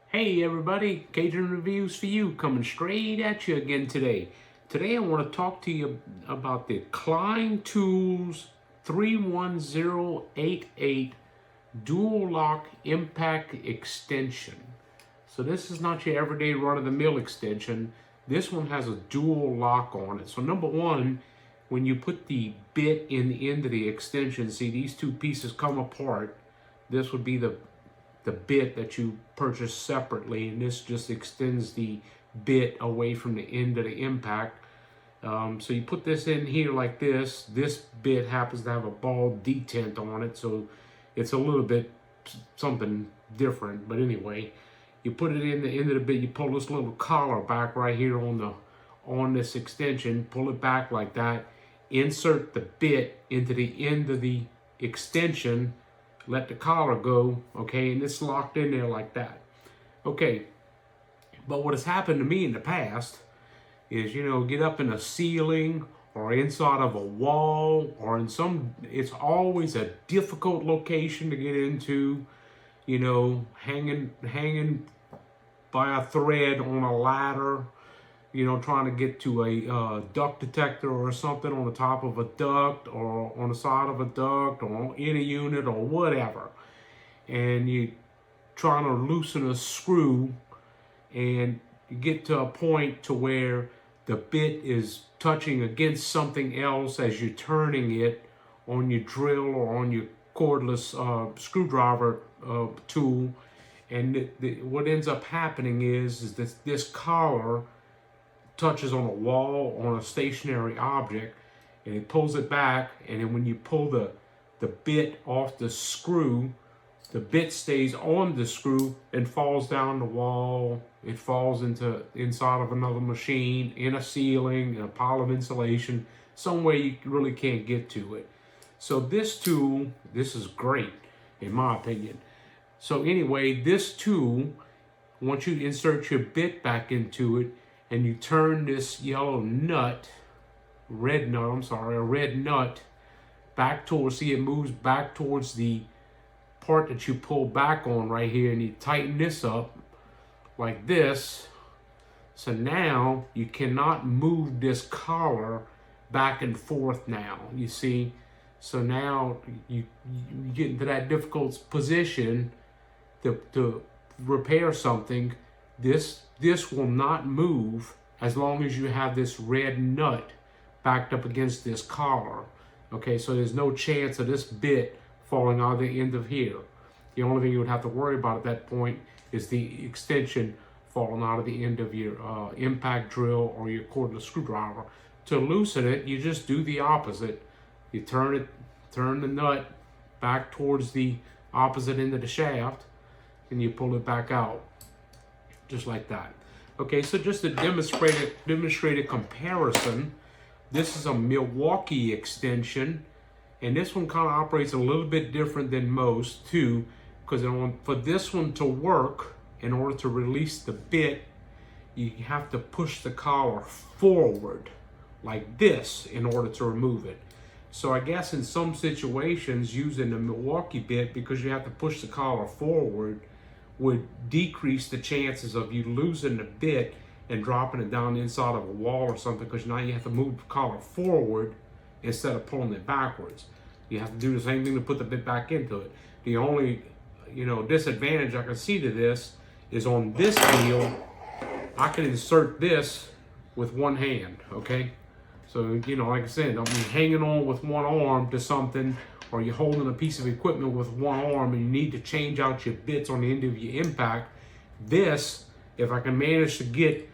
Hey everybody, Cajun Reviews for you, coming straight at you again today. Today I want to talk to you about the Klein Tools 31088 Dual Lock Impact Extension. So this is not your everyday run-of-the-mill extension. This one has a dual lock on it. So number one, when you put the bit in the end of the extension, see these two pieces come apart. This would be the bit that you purchase separately, and this just extends the bit away from the end of the impact. So you put this in here like this. This bit happens to have a ball detent on it, so it's a little bit something different. But anyway, you put it in the end of the bit. You pull this little collar back right here on this extension. Pull it back like that. Insert the bit into the end of the extension. Let the collar go, okay, and it's locked in there like that. Okay, but what has happened to me in the past is, get up in a ceiling or inside of a wall or it's always a difficult location to get into, hanging by a thread on a ladder, trying to get to a duct detector or something on the top of a duct or on the side of a duct or in a unit or whatever. And you trying to loosen a screw and you get to a point to where the bit is touching against something else as you're turning it on your drill or on your cordless screwdriver tool. And what ends up happening is this collar touches on a wall, on a stationary object, and it pulls it back, and then when you pull the bit off the screw, the bit stays on the screw and falls down the wall. It falls inside of another machine, in a ceiling, in a pile of insulation, somewhere you really can't get to it. So this tool, this is great, in my opinion. So anyway, this tool, once you insert your bit back into it, and you turn this a red nut back towards, see it moves back towards the part that you pull back on right here, and you tighten this up like this. So now you cannot move this collar back and forth now, you see. So now you get into that difficult position to repair something. This will not move as long as you have this red nut backed up against this collar. Okay, so there's no chance of this bit falling out of the end of here. The only thing you would have to worry about at that point is the extension falling out of the end of your impact drill or your cordless screwdriver. To loosen it, you just do the opposite. You turn the nut back towards the opposite end of the shaft, and you pull it back out. Just like that. Okay, so just to demonstrate a comparison, this is a Milwaukee extension, and this one kind of operates a little bit different than most too, because for this one to work, in order to release the bit, you have to push the collar forward like this in order to remove it. So I guess in some situations, using the Milwaukee bit, because you have to push the collar forward, would decrease the chances of you losing the bit and dropping it down inside of a wall or something, because now you have to move the collar forward instead of pulling it backwards. You have to do the same thing to put the bit back into it. The only disadvantage I can see to this is on this deal, I can insert this with one hand, okay? So, like I said, I'm hanging on with one arm to something, or you're holding a piece of equipment with one arm and you need to change out your bits on the end of your impact. This, if I can manage to get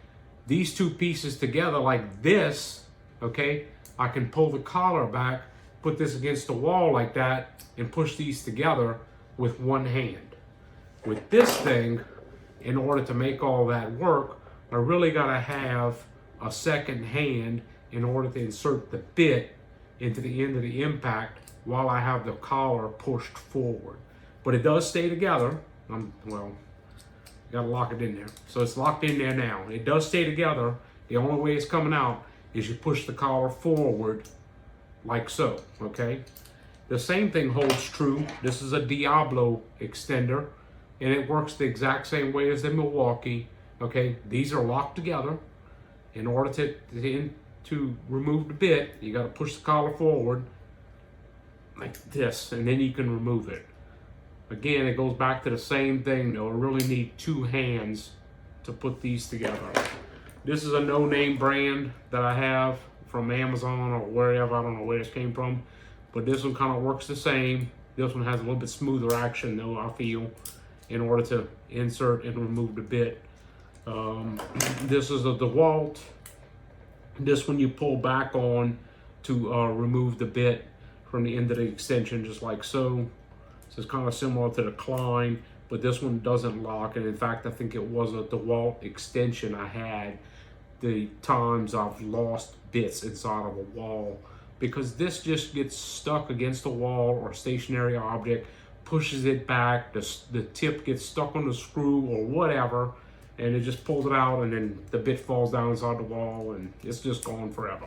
these two pieces together like this, okay, I can pull the collar back, put this against the wall like that, and push these together with one hand. With this thing, in order to make all that work, I really gotta have a second hand in order to insert the bit into the end of the impact while I have the collar pushed forward. But it does stay together. Gotta lock it in there. So it's locked in there now. It does stay together. The only way it's coming out is you push the collar forward like so, okay? The same thing holds true. This is a Diablo extender, and it works the exact same way as the Milwaukee. Okay, these are locked together. In order to remove the bit, you got to push the collar forward like this, and then you can remove it. Again, it goes back to the same thing. You'll really need 2 hands to put these together. This is a no-name brand that I have from Amazon or wherever. I don't know where this came from, but this one kind of works the same. This one has a little bit smoother action though, I feel, in order to insert and remove the bit. This is a DeWalt. This one you pull back on to remove the bit from the end of the extension, just like so. So it's kind of similar to the Klein, but this one doesn't lock. And in fact, I think it was a DeWalt extension I had the times I've lost bits inside of a wall, because this just gets stuck against a wall or a stationary object, pushes it back, the tip gets stuck on the screw or whatever, and it just pulls it out, and then the bit falls down inside the wall, and it's just gone forever.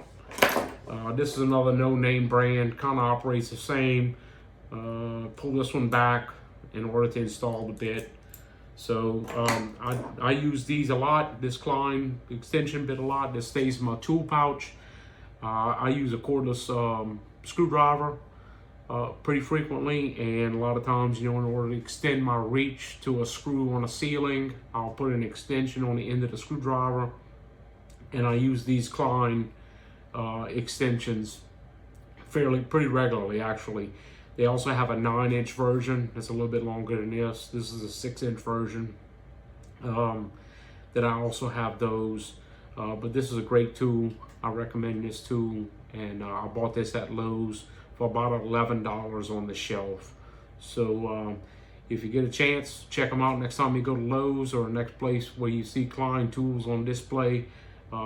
This is another no-name brand, kind of operates the same. Pull this one back in order to install the bit. So I use these a lot, this Klein extension bit a lot. This stays in my tool pouch. I use a cordless screwdriver pretty frequently, and a lot of times, you know, in order to extend my reach to a screw on a ceiling, I'll put an extension on the end of the screwdriver, and I use these Klein extensions pretty regularly, actually. They also have a 9-inch version that's a little bit longer than this. This is a 6-inch version. That I also have those. But this is a great tool. I recommend this tool. And I bought this at Lowe's for about $11 on the shelf. So if you get a chance, check them out next time you go to Lowe's or next place where you see Klein Tools on display.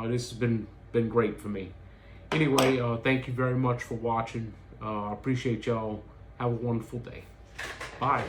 This has been great for me. Anyway, thank you very much for watching. I appreciate y'all. Have a wonderful day. Bye.